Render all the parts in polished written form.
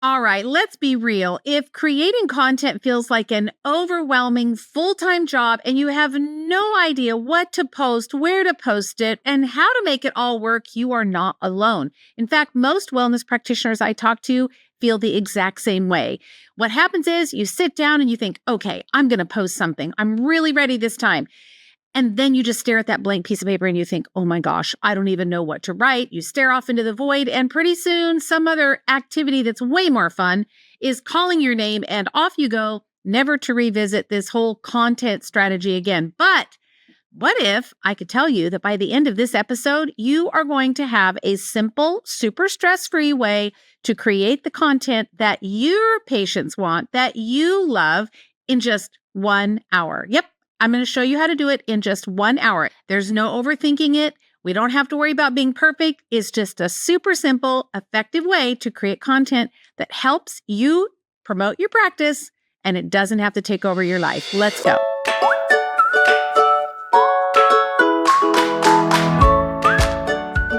All right, let's be real. If creating content feels like an overwhelming full-time job and you have no idea what to post, where to post it, and how to make it all work, you are not alone. In fact, most wellness practitioners I talk to feel the exact same way. What happens is you sit down and you think, okay, I'm going to post something. I'm really ready this time. And then you just stare at that blank piece of paper and you think, oh my gosh, I don't even know what to write. You stare off into the void, and pretty soon some other activity that's way more fun is calling your name, and off you go, never to revisit this whole content strategy again. But what if I could tell you that by the end of this episode, you are going to have a simple, super stress-free way to create the content that your patients want, that you love, in just 1 hour. Yep. I'm going to show you how to do it in just 1 hour. There's no overthinking it. We don't have to worry about being perfect. It's just a super simple, effective way to create content that helps you promote your practice, and it doesn't have to take over your life. Let's go.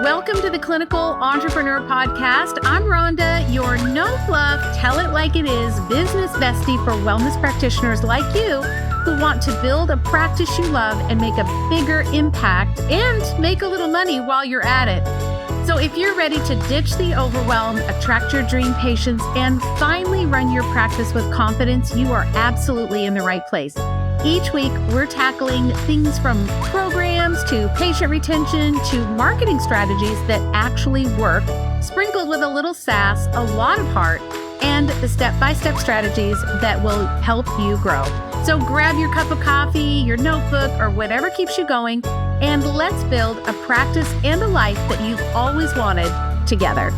Welcome to the Clinical Entrepreneur Podcast. I'm Rhonda, your no-fluff, tell-it-like-it-is business bestie for wellness practitioners like you who want to build a practice you love and make a bigger impact and make a little money while you're at it. So if you're ready to ditch the overwhelm, attract your dream patients, and finally run your practice with confidence, you are absolutely in the right place. Each week, we're tackling things from programs to patient retention to marketing strategies that actually work, sprinkled with a little sass, a lot of heart, and the step-by-step strategies that will help you grow. So grab your cup of coffee, your notebook, or whatever keeps you going, and let's build a practice and a life that you've always wanted together.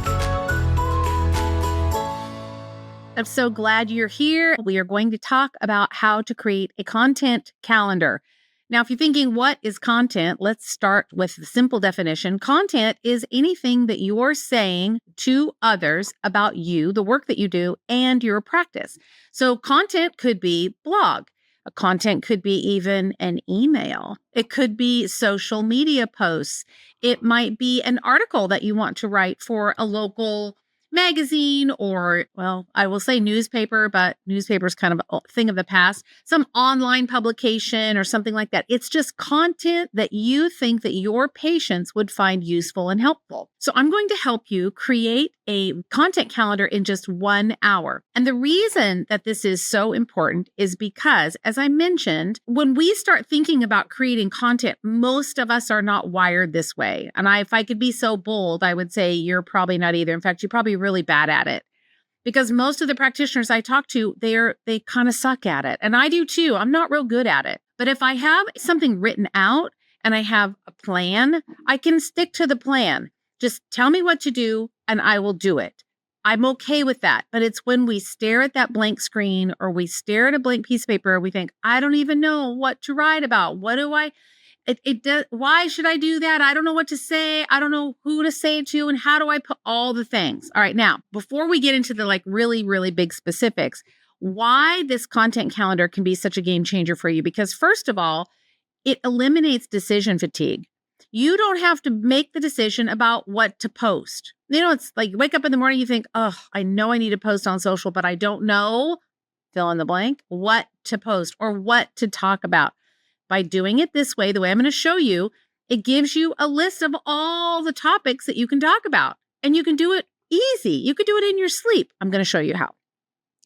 I'm so glad you're here. We are going to talk about how to create a content calendar. Now, if you're thinking, what is content? Let's start with the simple definition. Content is anything that you're saying to others about you, the work that you do, and your practice. So content could be blog. A content could be even an email. It could be social media posts. It might be an article that you want to write for a local magazine or, well, I will say newspaper, but newspaper is kind of a thing of the past, some online publication or something like that. It's just content that you think that your patients would find useful and helpful. So I'm going to help you create a content calendar in just 1 hour. And the reason that this is so important is because, as I mentioned, when we start thinking about creating content, most of us are not wired this way. And if I could be so bold, I would say you're probably not either. In fact, you're probably really bad at it, because most of the practitioners I talk to, they kind of suck at it. And I do too. I'm not real good at it. But if I have something written out and I have a plan, I can stick to the plan. Just tell me what to do and I will do it. I'm okay with that. But it's when we stare at that blank screen or we stare at a blank piece of paper, we think, I don't even know what to write about. What do I... why should I do that? I don't know what to say. I don't know who to say it to. And how do I put all the things? All right. Now, before we get into the really, really big specifics, why this content calendar can be such a game changer for you. Because first of all, it eliminates decision fatigue. You don't have to make the decision about what to post. It's like you wake up in the morning, you think, oh, I know I need to post on social, but I don't know, fill in the blank, what to post or what to talk about. By doing it this way, the way I'm going to show you, it gives you a list of all the topics that you can talk about. And you can do it easy. You could do it in your sleep. I'm going to show you how.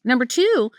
Number two,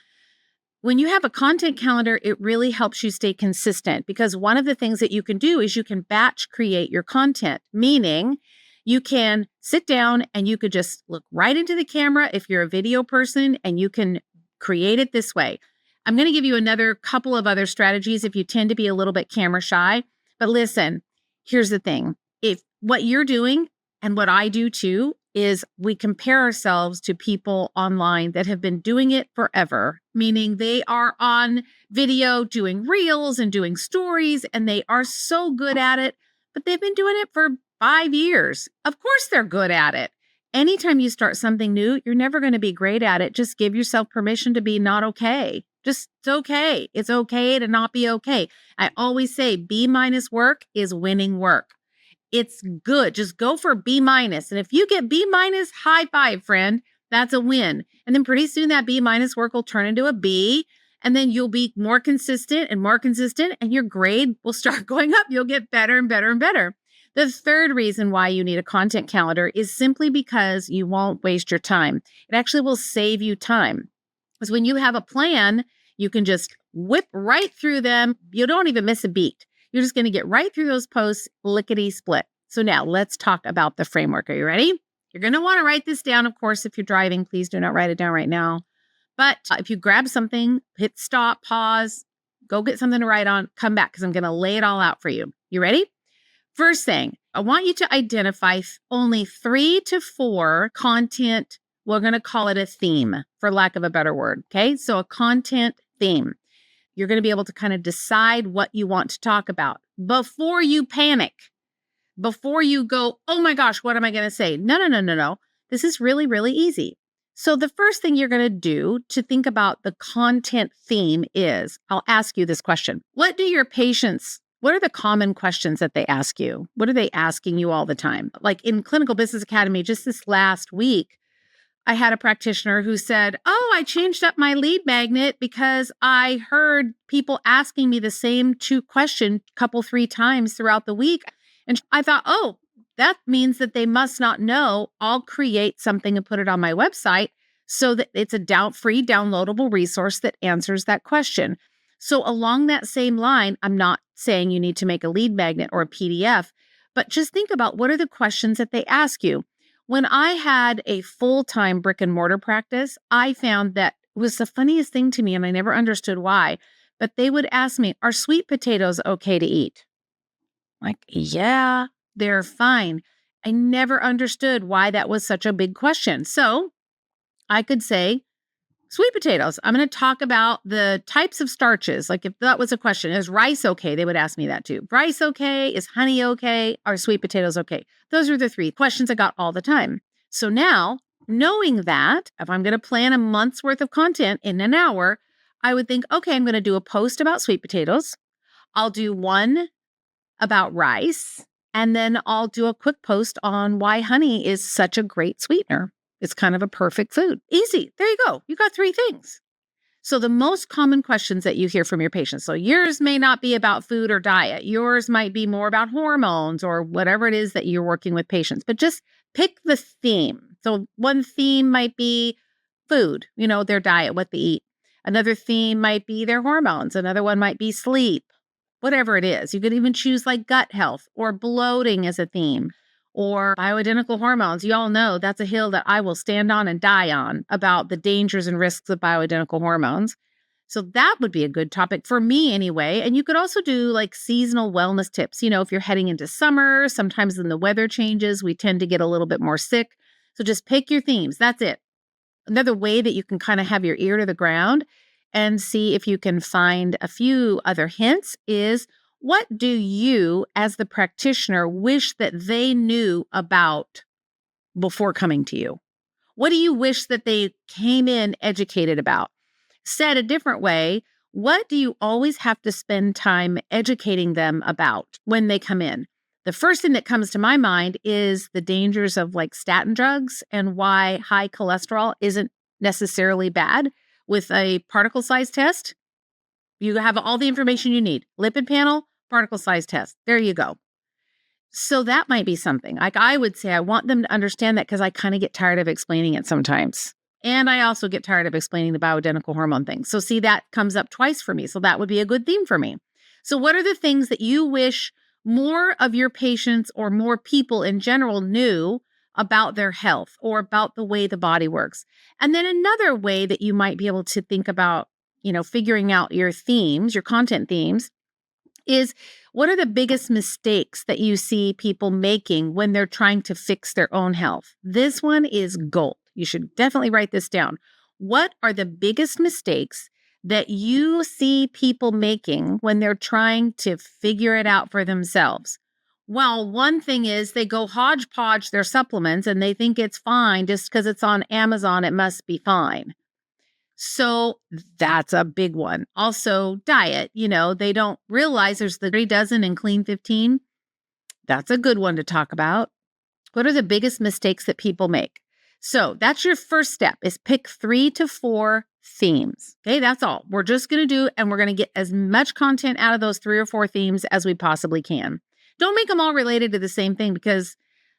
when you have a content calendar, it really helps you stay consistent, because one of the things that you can do is you can batch create your content, meaning you can sit down and you could just look right into the camera if you're a video person, and you can create it this way. I'm going to give you another couple of other strategies if you tend to be a little bit camera shy. But listen, here's the thing. If what you're doing and what I do too is we compare ourselves to people online that have been doing it forever, meaning they are on video doing reels and doing stories, and they are so good at it, but they've been doing it for 5 years. Of course they're good at it. Anytime you start something new, you're never going to be great at it. Just give yourself permission to be not okay. It's okay. It's okay to not be okay. I always say B- work is winning work. It's good. Just go for B-. And if you get B-, high five, friend. That's a win. And then pretty soon that B minus work will turn into a B. And then you'll be more consistent, and your grade will start going up. You'll get better and better and better. The third reason why you need a content calendar is simply because you won't waste your time. It actually will save you time. Because when you have a plan, you can just whip right through them. You don't even miss a beat. You're just going to get right through those posts, lickety split. So now let's talk about the framework. Are you ready? You're going to want to write this down. Of course, if you're driving, please do not write it down right now. But if you grab something, hit stop, pause, go get something to write on, come back because I'm going to lay it all out for you. You ready? First thing, I want you to identify only 3 to 4 content. We're going to call it a theme, for lack of a better word. Okay. So a content theme. You're going to be able to kind of decide what you want to talk about before you panic, before you go, oh my gosh, what am I going to say? No. This is really, really easy. So the first thing you're going to do to think about the content theme is, I'll ask you this question. What are the common questions that they ask you? What are they asking you all the time? Like in Clinical Business Academy, just this last week, I had a practitioner who said, oh, I changed up my lead magnet because I heard people asking me the same 2 questions couple 3 times throughout the week. And I thought, oh, that means that they must not know. I'll create something and put it on my website so that it's a free downloadable resource that answers that question. So along that same line, I'm not saying you need to make a lead magnet or a PDF, but just think about what are the questions that they ask you. When I had a full-time brick and mortar practice, I found that it was the funniest thing to me, and I never understood why, but they would ask me, are sweet potatoes okay to eat? Like, yeah, they're fine. I never understood why that was such a big question. So I could say, sweet potatoes. I'm going to talk about the types of starches. Like if that was a question, is rice okay? They would ask me that too. Rice okay? Is honey okay? Are sweet potatoes okay? Those are the 3 questions I got all the time. So now, knowing that, if I'm going to plan a month's worth of content in an hour, I would think, okay, I'm going to do a post about sweet potatoes. I'll do one about rice, and then I'll do a quick post on why honey is such a great sweetener. It's kind of a perfect food. Easy. There you go. You got 3 things. So the most common questions that you hear from your patients. So yours may not be about food or diet. Yours might be more about hormones or whatever it is that you're working with patients. But just pick the theme. So one theme might be food, their diet, what they eat. Another theme might be their hormones. Another one might be sleep. Whatever it is. You could even choose like gut health or bloating as a theme or bioidentical hormones. You all know that's a hill that I will stand on and die on about the dangers and risks of bioidentical hormones. So that would be a good topic for me anyway. And you could also do like seasonal wellness tips. If you're heading into summer, sometimes when the weather changes, we tend to get a little bit more sick. So just pick your themes. That's it. Another way that you can kind of have your ear to the ground and see if you can find a few other hints is, what do you as the practitioner wish that they knew about before coming to you? What do you wish that they came in educated about? Said a different way, what do you always have to spend time educating them about when they come in? The first thing that comes to my mind is the dangers of like statin drugs and why high cholesterol isn't necessarily bad. With a particle size test, you have all the information you need. Lipid panel, particle size test. There you go. So that might be something. Like I would say, I want them to understand that because I kind of get tired of explaining it sometimes. And I also get tired of explaining the bioidentical hormone thing. So see, that comes up twice for me. So that would be a good theme for me. So what are the things that you wish more of your patients or more people in general knew about their health or about the way the body works? And then another way that you might be able to think about, figuring out your themes, your content themes, is what are the biggest mistakes that you see people making when they're trying to fix their own health? This one is gold. You should definitely write this down. What are the biggest mistakes that you see people making when they're trying to figure it out for themselves? Well, one thing is they go hodgepodge their supplements and they think it's fine just because it's on Amazon, it must be fine. So that's a big one. Also, diet, they don't realize there's the 3 dozen and clean 15. That's a good one to talk about. What are the biggest mistakes that people make? So that's your first step is pick 3 to 4 themes. Okay, that's all. We're just going to do, and we're going to get as much content out of those 3 or 4 themes as we possibly can. Don't make them all related to the same thing, because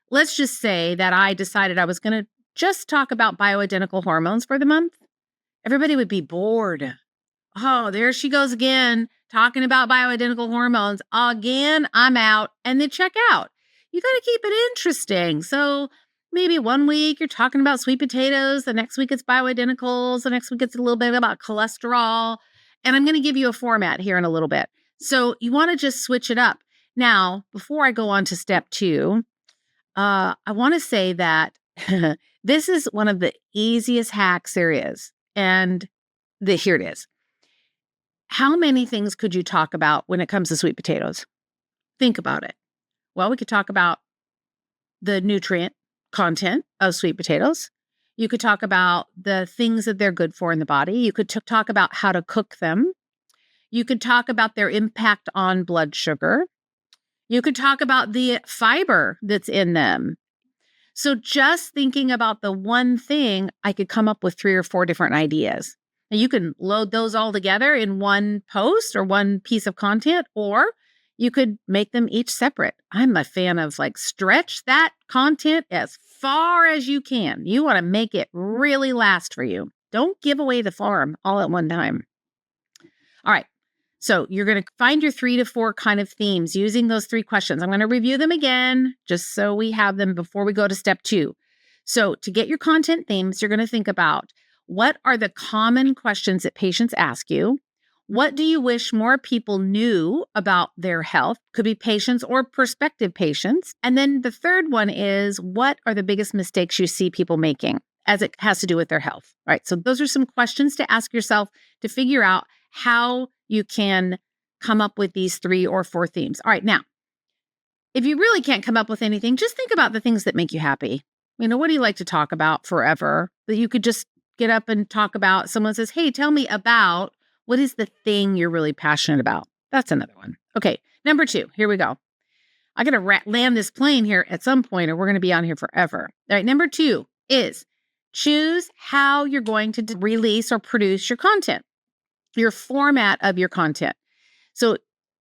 let's just say that I decided I was going to just talk about bioidentical hormones for the month. Everybody would be bored. Oh, there she goes again, talking about bioidentical hormones. Again, I'm out. And then check out. You got to keep it interesting. So maybe one week you're talking about sweet potatoes. The next week it's bioidenticals. The next week it's a little bit about cholesterol. And I'm going to give you a format here in a little bit. So you want to just switch it up. Now, before I go on to step 2, I want to say that this is one of the easiest hacks there is. And here it is. How many things could you talk about when it comes to sweet potatoes? Think about it. Well, we could talk about the nutrient content of sweet potatoes. You could talk about the things that they're good for in the body. You could talk about how to cook them. You could talk about their impact on blood sugar. You could talk about the fiber that's in them. So just thinking about the one thing, I could come up with 3 or 4 different ideas. And you can load those all together in one post or one piece of content, or you could make them each separate. I'm a fan of stretch that content as far as you can. You want to make it really last for you. Don't give away the farm all at one time. All right. So you're going to find your 3 to 4 kind of themes using those 3 questions. I'm going to review them again, just so we have them before we go to step 2. So to get your content themes, you're going to think about, what are the common questions that patients ask you? What do you wish more people knew about their health? Could be patients or prospective patients. And then the third one is, what are the biggest mistakes you see people making as it has to do with their health? All right. So those are some questions to ask yourself to figure out how you can come up with these 3 or 4 themes. All right. Now, if you really can't come up with anything, just think about the things that make you happy. What do you like to talk about forever that you could just get up and talk about? Someone says, hey, tell me about, what is the thing you're really passionate about? That's another one. Okay. Number 2, here we go. I got to land this plane here at some point, or we're going to be on here forever. All right. Number 2 is choose how you're going to release or produce your content, your format of your content. So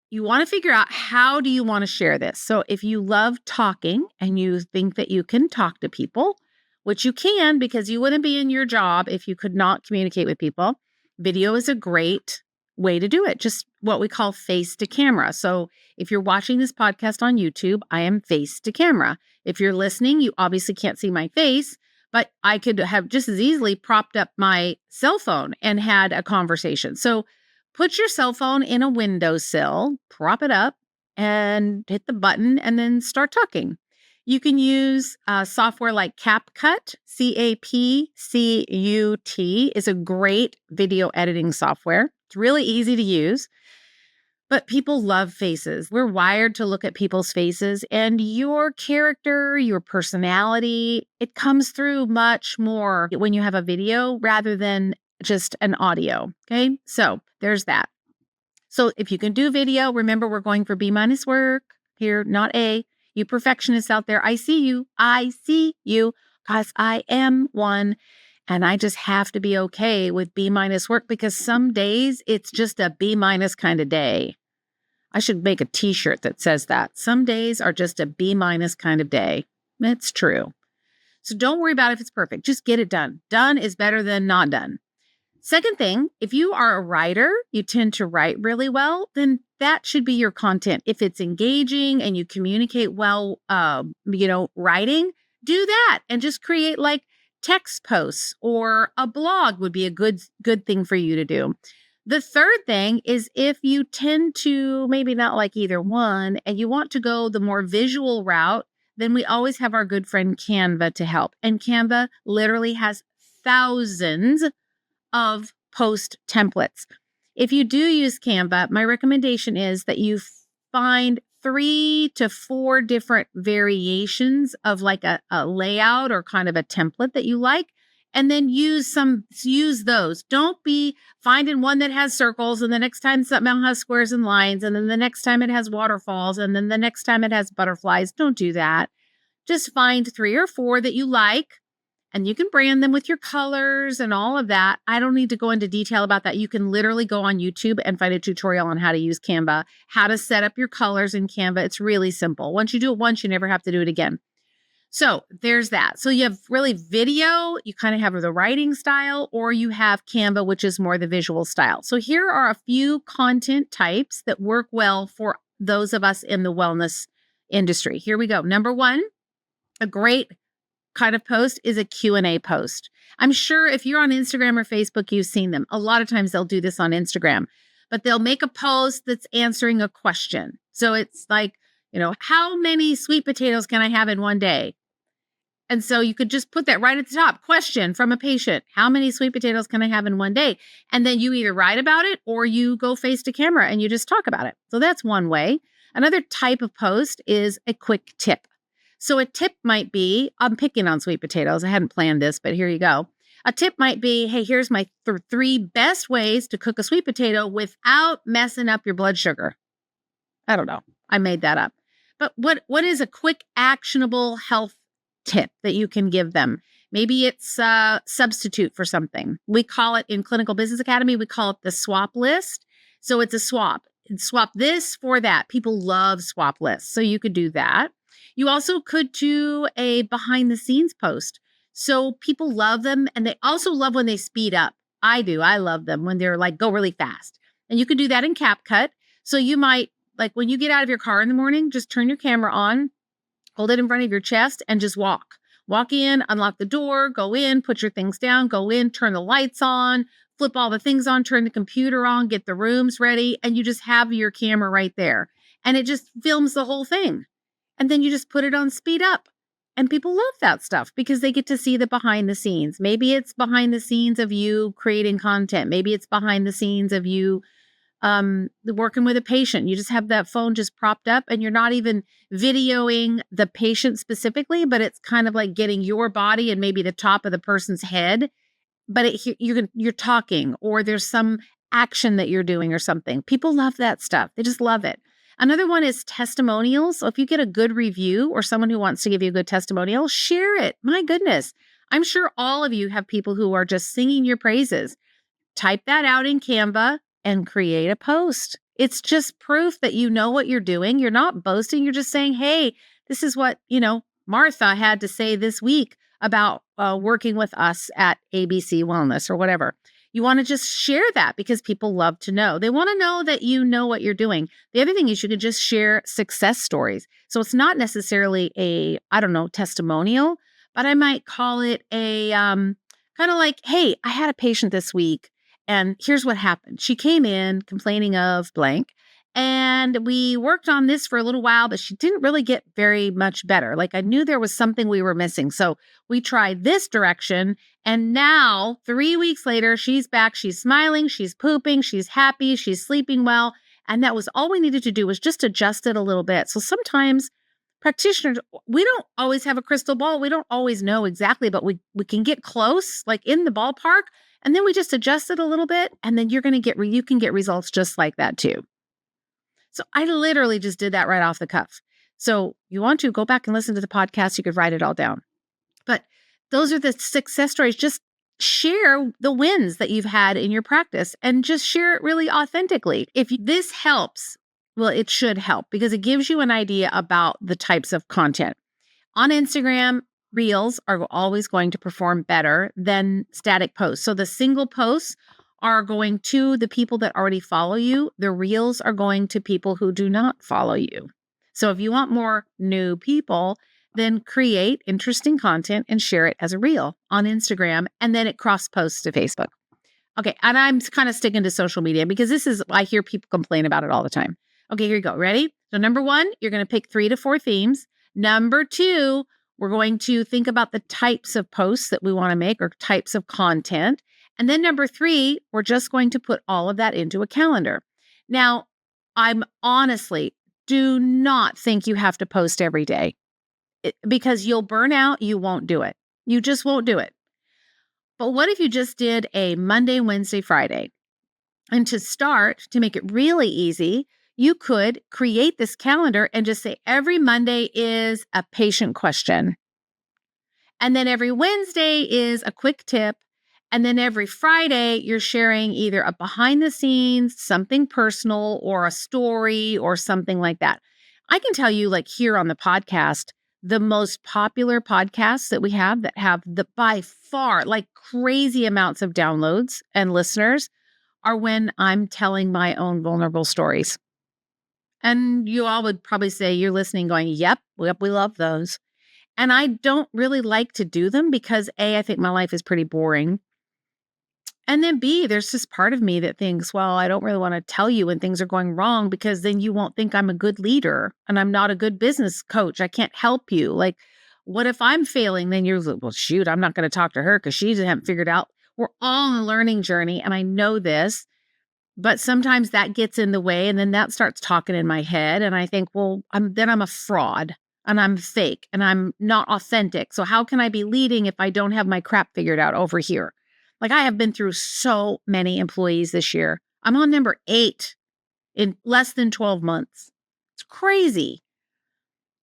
you want to figure out, how do you want to share this? So if you love talking and you think that you can talk to people, which you can, because you wouldn't be in your job if you could not communicate with people, video is a great way to do it. Just what we call face to camera. So if you're watching this podcast on YouTube, I am face to camera. If you're listening, you obviously can't see my face, but I could have just as easily propped up my cell phone and had a conversation. So put your cell phone in a windowsill, prop it up, and hit the button, and then start talking. You can use software like CapCut, CapCut is a great video editing software. It's really easy to use, but people love faces. We're wired to look at people's faces, and your character, your personality, it comes through much more when you have a video rather than just an audio. Okay, so there's that. So if you can do video, remember we're going for B- work here, not A. You perfectionists out there, I see you, because I am one, and I just have to be okay with B- work, because some days it's just a B- kind of day. I should make a t-shirt that says that. Some days are just a B- kind of day. It's true. So don't worry about if it's perfect. Just get it done. Done is better than not done. Second thing, if you are a writer, you tend to write really well, then that should be your content. If it's engaging and you communicate well, writing, do that and just create text posts, or a blog would be a good thing for you to do. The third thing is, if you tend to maybe not like either one and you want to go the more visual route, then we always have our good friend Canva to help. And Canva literally has thousands of post templates. If you do use Canva, my recommendation is that you find 3 to 4 different variations of a layout or kind of a template that you like, and then use those. Don't be finding one that has circles, and the next time something has squares and lines, and then the next time it has waterfalls, and then the next time it has butterflies. Don't do that. Just find 3 or 4 that you like, And you can brand them with your colors and all of that. I don't need to go into detail about that. You can literally go on YouTube and find a tutorial on how to use Canva, how to set up your colors in Canva. It's really simple. Once you do it once, you never have to do it again. So there's that. So you have really video, you kind of have the writing style, or you have Canva, which is more the visual style. So here are a few content types that work well for those of us in the wellness industry. Here we go. Number one, a great kind of post is a Q&A post. I'm sure if you're on Instagram or Facebook, you've seen them. A lot of times they'll do this on Instagram, but they'll make a post that's answering a question. So it's like, how many sweet potatoes can I have in one day? And so you could just put that right at the top. Question from a patient. How many sweet potatoes can I have in one day? And then you either write about it or you go face to camera and you just talk about it. So that's one way. Another type of post is a quick tip. So a tip might be, I'm picking on sweet potatoes. I hadn't planned this, but here you go. A tip might be, hey, here's my three best ways to cook a sweet potato without messing up your blood sugar. I don't know. I made that up. But what is a quick, actionable health tip that you can give them? Maybe it's a substitute for something. We call it in Clinical Business Academy, we call it the swap list. So it's a swap. Swap this for that. People love swap lists. So you could do that. You also could do a behind the scenes post. So people love them, and they also love when they speed up. I do. I love them when they're like, go really fast. And you could do that in CapCut. So you might, like when you get out of your car in the morning, just turn your camera on, hold it in front of your chest, and just walk. Walk in, unlock the door, go in, put your things down, go in, turn the lights on, flip all the things on, turn the computer on, get the rooms ready, and you just have your camera right there. And it just films the whole thing. And then you just put it on speed up. And people love that stuff because they get to see the behind the scenes. Maybe it's behind the scenes of you creating content. Maybe it's behind the scenes of you working with a patient. You just have that phone just propped up and you're not even videoing the patient specifically, but it's kind of like getting your body and maybe the top of the person's head. But you're talking, or there's some action that you're doing or something. People love that stuff. They just love it. Another one is testimonials. So if you get a good review or someone who wants to give you a good testimonial, share it. My goodness. I'm sure all of you have people who are just singing your praises. Type that out in Canva and create a post. It's just proof that you know what you're doing. You're not boasting. You're just saying, hey, this is what, Martha had to say this week about working with us at ABC Wellness or whatever. You want to just share that because people love to know. They want to know that you know what you're doing. The other thing is you can just share success stories. So it's not necessarily a, testimonial, but I might call it a kind of like, hey, I had a patient this week and here's what happened. She came in complaining of blank. And we worked on this for a little while, but she didn't really get very much better. Like I knew there was something we were missing. So we tried this direction. And now 3 weeks later, she's back. She's smiling. She's pooping. She's happy. She's sleeping well. And that was all we needed to do was just adjust it a little bit. So sometimes practitioners, we don't always have a crystal ball. We don't always know exactly, but we can get close, like in the ballpark. And then we just adjust it a little bit. And then you can get results just like that too. So I literally just did that right off the cuff. So you want to go back and listen to the podcast, you could write it all down. But those are the success stories. Just share the wins that you've had in your practice and just share it really authentically. If this helps, well, it should help because it gives you an idea about the types of content. On Instagram, Reels are always going to perform better than static posts. So the single posts are going to the people that already follow you. The Reels are going to people who do not follow you. So if you want more new people, then create interesting content and share it as a Reel on Instagram, and then it cross posts to Facebook. Okay, and I'm kind of sticking to social media because I hear people complain about it all the time. Okay, here you go. Ready? So number one, you're going to pick 3 to 4 themes. Number 2, we're going to think about the types of posts that we want to make or types of content. And then number 3, we're just going to put all of that into a calendar. Now, I'm honestly, do not think you have to post every day because you'll burn out. You won't do it. You just won't do it. But what if you just did a Monday, Wednesday, Friday? And to make it really easy, you could create this calendar and just say every Monday is a patient question. And then every Wednesday is a quick tip. And then every Friday, you're sharing either a behind the scenes, something personal, or a story or something like that. I can tell you, like here on the podcast, the most popular podcasts that we have that have the by far like crazy amounts of downloads and listeners are when I'm telling my own vulnerable stories. And you all would probably say you're listening going, yep, we love those. And I don't really like to do them because A, I think my life is pretty boring. And then B, there's this part of me that thinks, well, I don't really want to tell you when things are going wrong because then you won't think I'm a good leader and I'm not a good business coach. I can't help you. Like, what if I'm failing? Then you're like, well, shoot, I'm not going to talk to her because she hasn't figured out. We're all on a learning journey. And I know this, but sometimes that gets in the way. And then that starts talking in my head. And I think, well, I'm a fraud and I'm fake and I'm not authentic. So how can I be leading if I don't have my crap figured out over here? Like I have been through so many employees this year. I'm on number 8 in less than 12 months. It's crazy.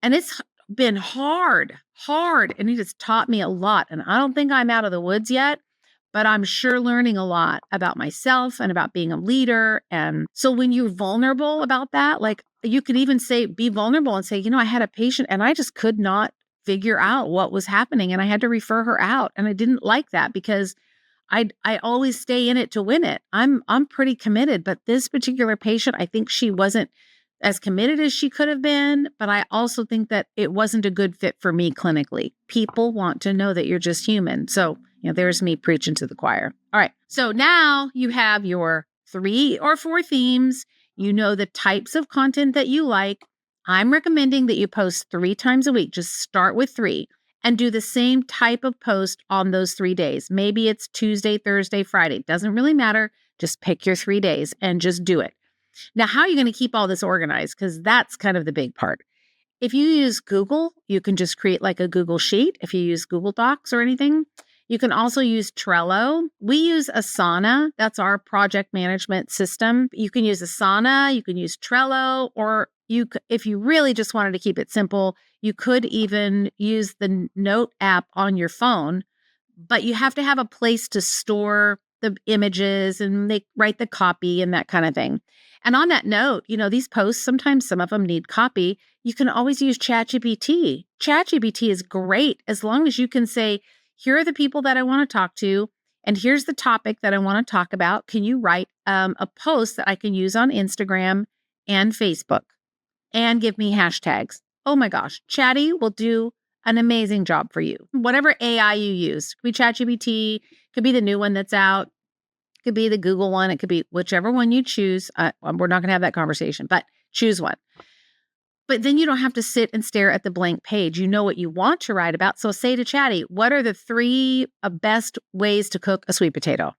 And it's been hard. And it has taught me a lot. And I don't think I'm out of the woods yet, but I'm sure learning a lot about myself and about being a leader. And so when you're vulnerable about that, like you could even say, be vulnerable and say, I had a patient and I just could not figure out what was happening. And I had to refer her out. And I didn't like that because I always stay in it to win it. I'm pretty committed, but this particular patient, I think she wasn't as committed as she could have been, but I also think that it wasn't a good fit for me clinically. People want to know that you're just human. So, there's me preaching to the choir. All right. So now you have your 3 or 4 themes. You know the types of content that you like. I'm recommending that you post 3 times a week. Just start with 3. And do the same type of post on those 3 days. Maybe it's Tuesday, Thursday, Friday. Doesn't really matter. Just pick your 3 days and just do it. Now, how are you going to keep all this organized? Because that's kind of the big part. If you use Google, you can just create like a Google Sheet. If you use Google Docs or anything, you can also use Trello. We use Asana. That's our project management system. You can use Asana. You can use Trello, or if you really just wanted to keep it simple, you could even use the Note app on your phone, but you have to have a place to store the images and they write the copy and that kind of thing. And on that note, these posts, sometimes some of them need copy. You can always use ChatGPT. ChatGPT is great as long as you can say, here are the people that I want to talk to, and here's the topic that I want to talk about. Can you write a post that I can use on Instagram and Facebook and give me hashtags? Oh my gosh, Chatty will do an amazing job for you. Whatever AI you use, could be ChatGPT, could be the new one that's out, could be the Google one, it could be whichever one you choose. We're not going to have that conversation, but choose one. But then you don't have to sit and stare at the blank page. You know what you want to write about. So say to Chatty, what are the 3 best ways to cook a sweet potato?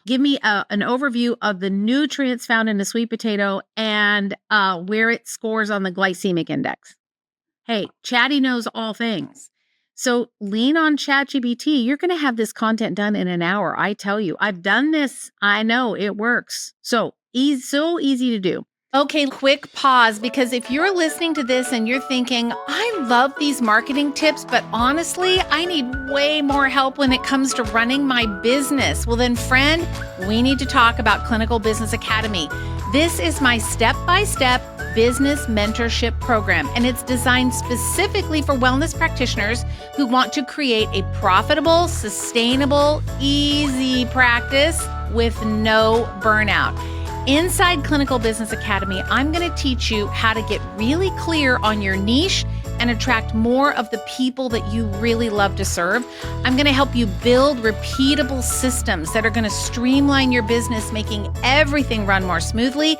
Give me an overview of the nutrients found in a sweet potato and where it scores on the glycemic index. Hey, Chatty knows all things. So lean on ChatGPT. You're going to have this content done in an hour. I tell you, I've done this. I know it works. So easy to do. Okay, quick pause, because if you're listening to this and you're thinking, I love these marketing tips, but honestly, I need way more help when it comes to running my business. Well then, friend, we need to talk about Clinical Business Academy. This is my step-by-step business mentorship program, and it's designed specifically for wellness practitioners who want to create a profitable, sustainable, easy practice with no burnout. Inside Clinical Business Academy, I'm going to teach you how to get really clear on your niche and attract more of the people that you really love to serve. I'm going to help you build repeatable systems that are going to streamline your business, making everything run more smoothly.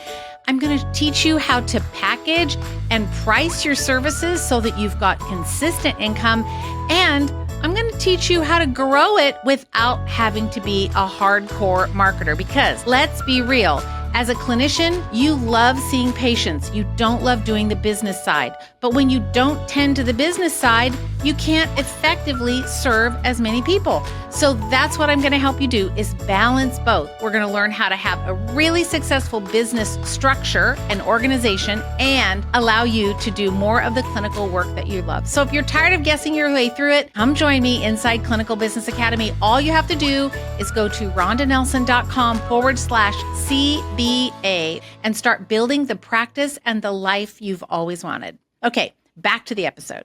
I'm going to teach you how to package and price your services so that you've got consistent income. And I'm going to teach you how to grow it without having to be a hardcore marketer. Because let's be real, as a clinician, you love seeing patients. You don't love doing the business side. But when you don't tend to the business side, you can't effectively serve as many people. So that's what I'm going to help you do is balance both. We're going to learn how to have a really successful business structure and organization and allow you to do more of the clinical work that you love. So if you're tired of guessing your way through it, come join me inside Clinical Business Academy. All you have to do is go to rondanelson.com/CBA and start building the practice and the life you've always wanted. Okay, back to the episode.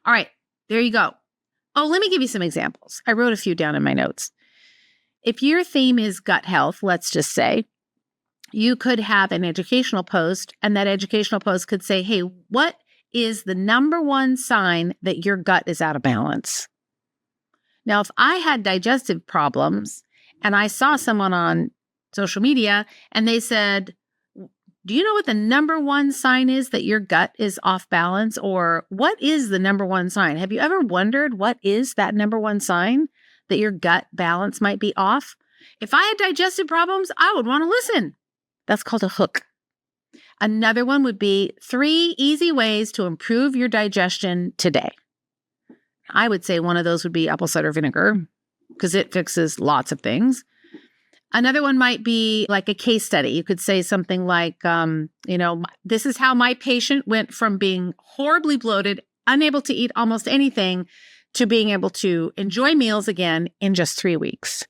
All right, there you go. Oh, let me give you some examples. I wrote a few down in my notes. If your theme is gut health, let's just say, you could have an educational post, and that educational post could say, hey, what is the number one sign that your gut is out of balance? Now, if I had digestive problems and I saw someone on social media and they said, do you know what the number one sign is that your gut is off balance? Or what is the number one sign? Have you ever wondered what is that number one sign that your gut balance might be off? If I had digestive problems, I would want to listen. That's called a hook. Another one would be 3 easy ways to improve your digestion today. I would say one of those would be apple cider vinegar because it fixes lots of things. Another one might be like a case study. You could say something like, this is how my patient went from being horribly bloated, unable to eat almost anything, to being able to enjoy meals again in just 3 weeks.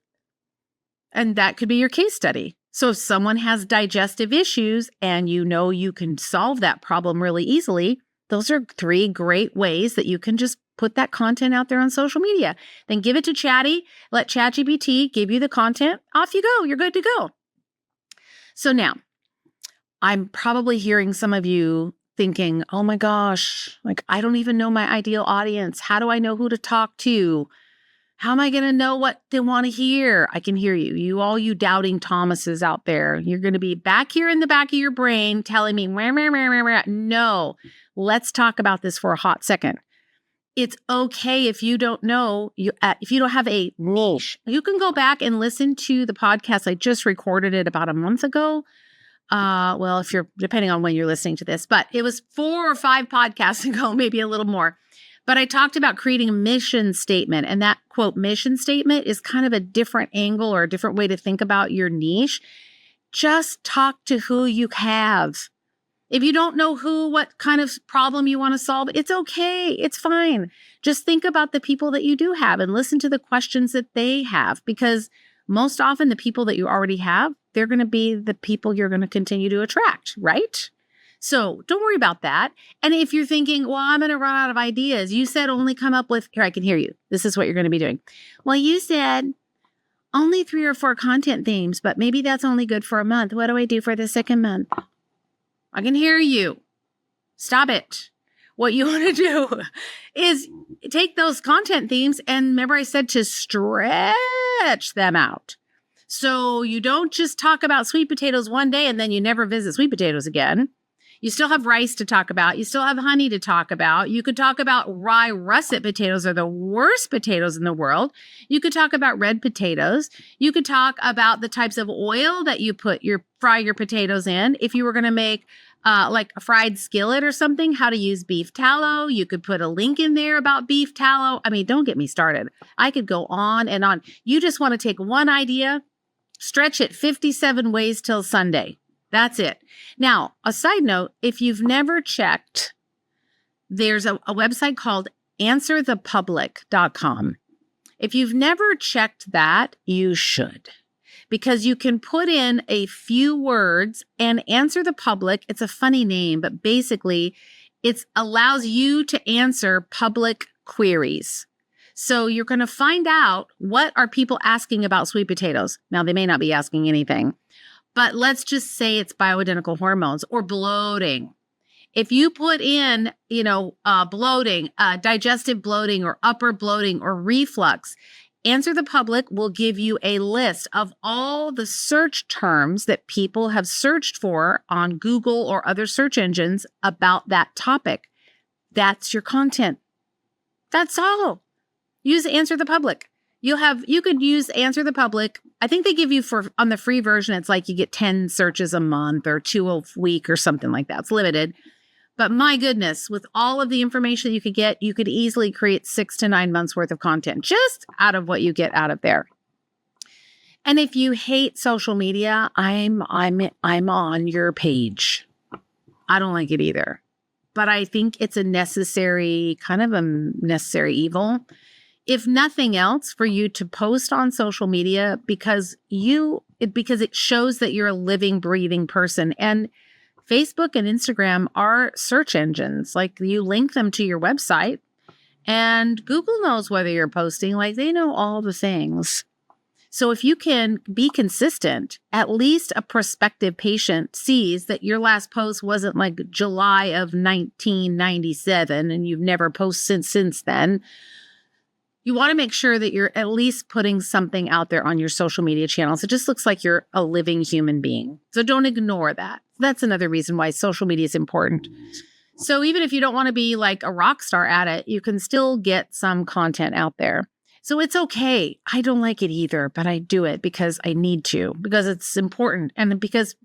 And that could be your case study. So if someone has digestive issues and you know you can solve that problem really easily, those are 3 great ways that you can just put that content out there on social media. Then give it to Chatty, let ChatGPT give you the content. Off you go. You're good to go. So now, I'm probably hearing some of you thinking, oh my gosh, like I don't even know my ideal audience. How do I know who to talk to? How am I going to know what they want to hear? I can hear you. You doubting Thomases out there. You're going to be back here in the back of your brain telling me, no, let's talk about this for a hot second. It's okay if you don't know, if you don't have a niche. You can go back and listen to the podcast. I just recorded it about a month ago. If you're, depending on when you're listening to this, but it was 4 or 5 podcasts ago, maybe a little more. But I talked about creating a mission statement. And that quote, mission statement is kind of a different angle or a different way to think about your niche. Just talk to who you have. If you don't know what kind of problem you want to solve, it's okay. It's fine. Just think about the people that you do have and listen to the questions that they have, because most often the people that you already have, they're going to be the people you're going to continue to attract, right? So don't worry about that. And if you're thinking, well, I'm going to run out of ideas, you said only come up with, here, I can hear you. This is what you're going to be doing. Well, you said only 3 or 4 content themes, but maybe that's only good for a month. What do I do for the second month? I can hear you. Stop it. What you want to do is take those content themes and remember I said to stretch them out. So you don't just talk about sweet potatoes one day and then you never visit sweet potatoes again. You still have rice to talk about. You still have honey to talk about. You could talk about rye russet potatoes are the worst potatoes in the world. You could talk about red potatoes. You could talk about the types of oil that you fry your potatoes in. If you were going to make like a fried skillet or something, how to use beef tallow. You could put a link in there about beef tallow. I mean, don't get me started. I could go on and on. You just want to take one idea, stretch it 57 ways till Sunday. That's it. Now, a side note, if you've never checked, there's a website called answerthepublic.com. If you've never checked that, you should, because you can put in a few words and Answer the Public. It's a funny name, but basically it allows you to answer public queries. So you're going to find out what are people asking about sweet potatoes. Now, they may not be asking anything. But let's just say it's bioidentical hormones or bloating. If you put in, bloating, digestive bloating or upper bloating or reflux, Answer the Public will give you a list of all the search terms that people have searched for on Google or other search engines about that topic. That's your content. That's all. Use Answer the Public. You could use Answer the Public. I think they give you on the free version, it's like you get 10 searches a month or 2 a week or something like that. It's limited. But my goodness, with all of the information that you could get, you could easily create 6 to 9 months worth of content just out of what you get out of there. And if you hate social media, I'm on your page. I don't like it either. But I think it's a necessary, kind of a necessary evil. If nothing else, for you to post on social media because it shows that you're a living, breathing person. And Facebook and Instagram are search engines. Like, you link them to your website, and Google knows whether you're posting. Like, they know all the things. So if you can be consistent, at least a prospective patient sees that your last post wasn't like July of 1997 and you've never posted since then. You want to make sure that you're at least putting something out there on your social media channels. It just looks like you're a living human being. So don't ignore that. That's another reason why social media is important. So even if you don't want to be like a rock star at it, you can still get some content out there. So it's okay. I don't like it either, but I do it because I need to, because it's important. And because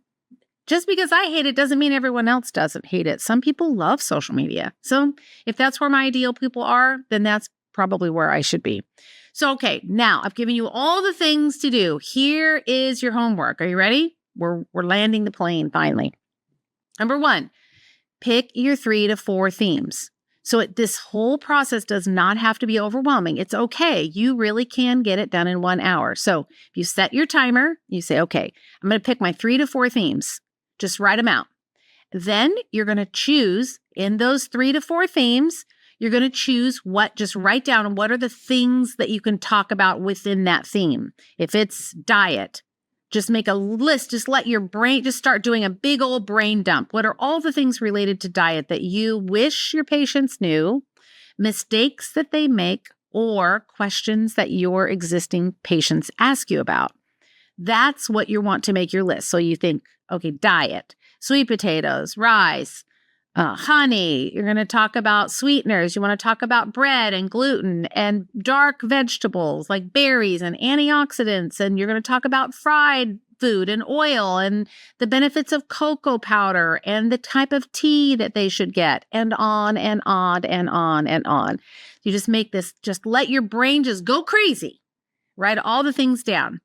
just because I hate it doesn't mean everyone else doesn't hate it. Some people love social media. So if that's where my ideal people are, then that's probably where I should be. So, okay, now I've given you all the things to do. Here is your homework. Are you ready? We're landing the plane finally. Number 1, pick your 3 to 4 themes. So this whole process does not have to be overwhelming. It's okay. You really can get it done in 1 hour. So if you set your timer, you say, okay, I'm going to pick my 3 to 4 themes. Just write them out. Then you're going to choose in those 3 to 4 themes, you're going to choose just write down what are the things that you can talk about within that theme. If it's diet, just make a list. Just let your brain just start doing a big old brain dump. What are all the things related to diet that you wish your patients knew, mistakes that they make, or questions that your existing patients ask you about? That's what you want to make your list. So you think, okay, diet, sweet potatoes, rice, honey. You're going to talk about sweeteners. You want to talk about bread and gluten and dark vegetables like berries and antioxidants. And you're going to talk about fried food and oil and the benefits of cocoa powder and the type of tea that they should get, and on and on and on and on. You just make this, just let your brain just go crazy. Write all the things down.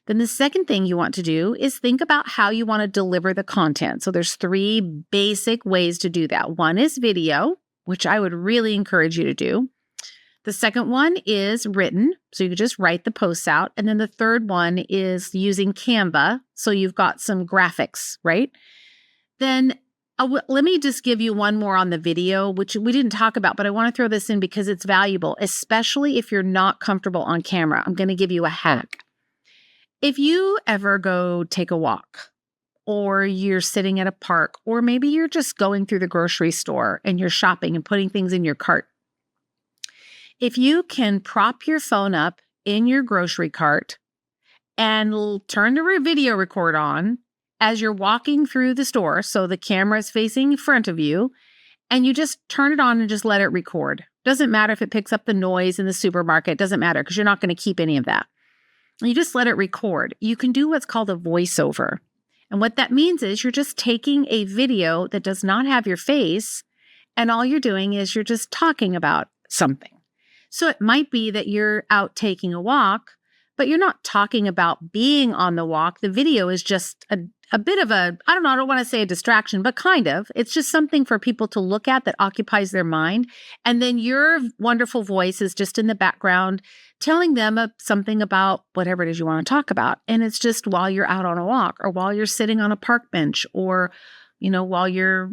Then the second thing you want to do is think about how you want to deliver the content. So there's 3 basic ways to do that. One is video, which I would really encourage you to do. The second one is written, so you could just write the posts out. And then the third one is using Canva, so you've got some graphics, right? Then let me just give you one more on the video, which we didn't talk about, but I want to throw this in because it's valuable, especially if you're not comfortable on camera. I'm going to give you a hack. If you ever go take a walk, or you're sitting at a park, or maybe you're just going through the grocery store and you're shopping and putting things in your cart, if you can prop your phone up in your grocery cart and turn the video record on as you're walking through the store, so the camera is facing in front of you, and you just turn it on and just let it record. Doesn't matter if it picks up the noise in the supermarket. Doesn't matter, because you're not going to keep any of that. You just let it record. You can do what's called a voiceover. And what that means is you're just taking a video that does not have your face, and all you're doing is you're just talking about something. So it might be that you're out taking a walk, but you're not talking about being on the walk. The video is just a bit of I don't want to say a distraction, but kind of. It's just something for people to look at that occupies their mind. And then your wonderful voice is just in the background telling them something about whatever it is you want to talk about. And it's just while you're out on a walk, or while you're sitting on a park bench, or, while you're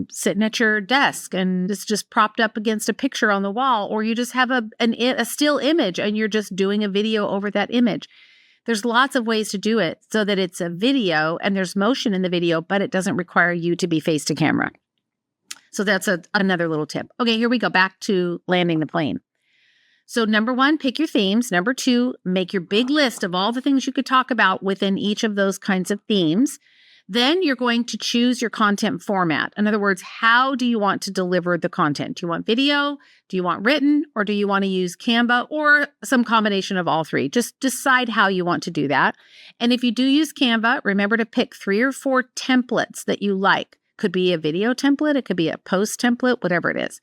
sitting at your desk and it's just propped up against a picture on the wall, or you just have a still image and you're just doing a video over that image. There's lots of ways to do it so that it's a video and there's motion in the video, but it doesn't require you to be face to camera. So that's another little tip. Okay, here we go. Back to landing the plane. So number 1, pick your themes. Number 2, make your big list of all the things you could talk about within each of those kinds of themes. Then you're going to choose your content format. In other words, how do you want to deliver the content? Do you want video? Do you want written? Or do you want to use Canva, or some combination of all 3? Just decide how you want to do that. And if you do use Canva, remember to pick 3 or 4 templates that you like, Could be a video template. It could be a post template, whatever it is.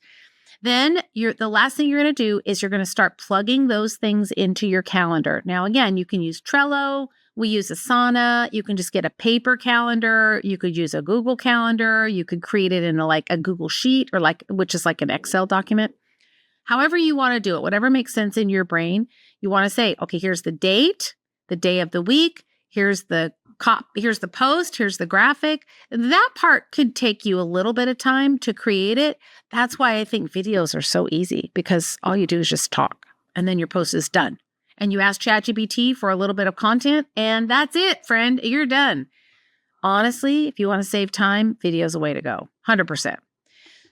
Then the last thing you're going to do is you're going to start plugging those things into your calendar. Now, again, you can use Trello. We use Asana. You can just get a paper calendar. You could use a Google Calendar. You could create it in a Google Sheet which is like an Excel document. However you want to do it, whatever makes sense in your brain, you want to say, okay, here's the date, the day of the week. Here's the post, here's the graphic. That part could take you a little bit of time to create it. That's why I think videos are so easy, because all you do is just talk and then your post is done. And you ask ChatGPT for a little bit of content and that's it, friend. You're done. Honestly, if you want to save time, video's a way to go. 100%.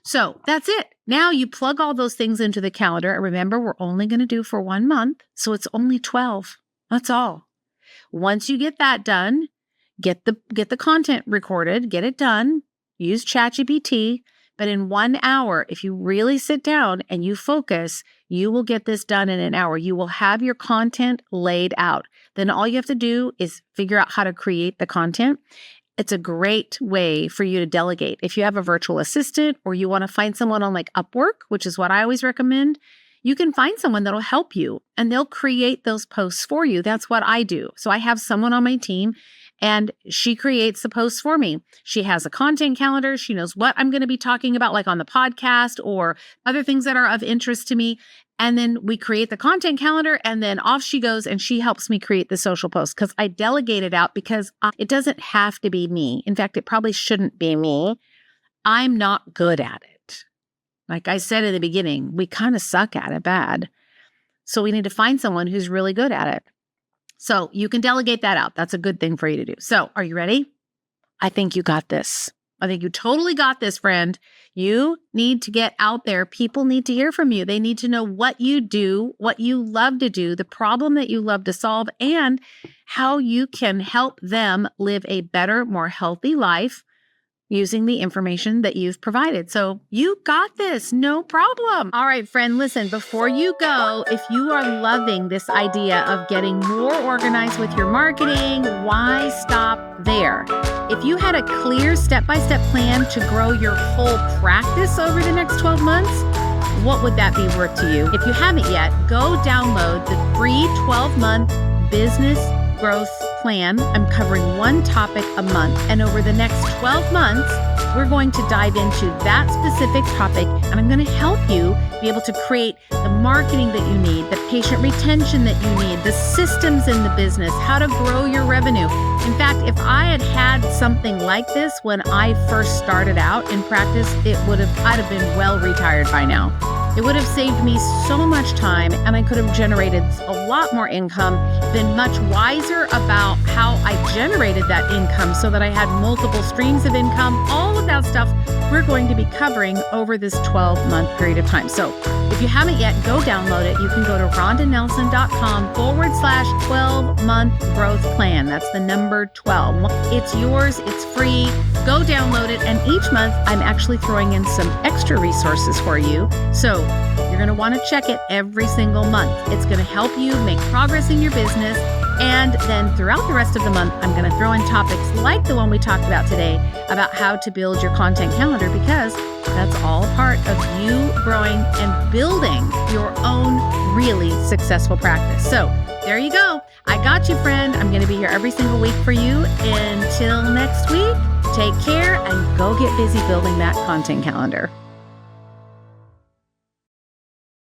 So that's it. Now you plug all those things into the calendar. And remember, we're only going to do for 1 month. So it's only 12. That's all. Once you get that done, get the content recorded, get it done, use ChatGPT. But in 1 hour, if you really sit down and you focus, you will get this done in an hour. You will have your content laid out. Then all you have to do is figure out how to create the content. It's a great way for you to delegate. If you have a virtual assistant or you want to find someone on Upwork, which is what I always recommend, you can find someone that'll help you and they'll create those posts for you. That's what I do. So I have someone on my team and she creates the posts for me. She has a content calendar. She knows what I'm going to be talking about, on the podcast or other things that are of interest to me. And then we create the content calendar and then off she goes and she helps me create the social posts because I delegate it out because it doesn't have to be me. In fact, it probably shouldn't be me. I'm not good at it. Like I said in the beginning, we kind of suck at it bad. So we need to find someone who's really good at it. So you can delegate that out. That's a good thing for you to do. So are you ready? I think you got this. I think you totally got this, friend. You need to get out there. People need to hear from you. They need to know what you do, what you love to do, the problem that you love to solve, and how you can help them live a better, more healthy life using the information that you've provided. So you got this, no problem. All right, friend, listen, before you go, if you are loving this idea of getting more organized with your marketing, why stop there? If you had a clear step-by-step plan to grow your whole practice over the next 12 months, what would that be worth to you? If you haven't yet, go download the free 12-month business growth plan. I'm covering one topic a month, and over the next 12 months, we're going to dive into that specific topic, and I'm going to help you be able to create the marketing that you need, the patient retention that you need, the systems in the business, how to grow your revenue. In fact, if I had had something like this when I first started out in practice, I'd have been well retired by now. It would have saved me so much time and I could have generated a lot more income, been much wiser about how I generated that income so that I had multiple streams of income. All of that stuff we're going to be covering over this 12-month period of time. So if you haven't yet, go download it. You can go to rondanelson.com/12-month growth plan. That's the number 12. It's yours. It's free. Go download it. And each month I'm actually throwing in some extra resources for you. So you're going to want to check it every single month. It's going to help you make progress in your business. And then throughout the rest of the month, I'm going to throw in topics like the one we talked about today about how to build your content calendar, because that's all part of you growing and building your own really successful practice. So there you go. I got you, friend. I'm going to be here every single week for you. Until next week, take care and go get busy building that content calendar.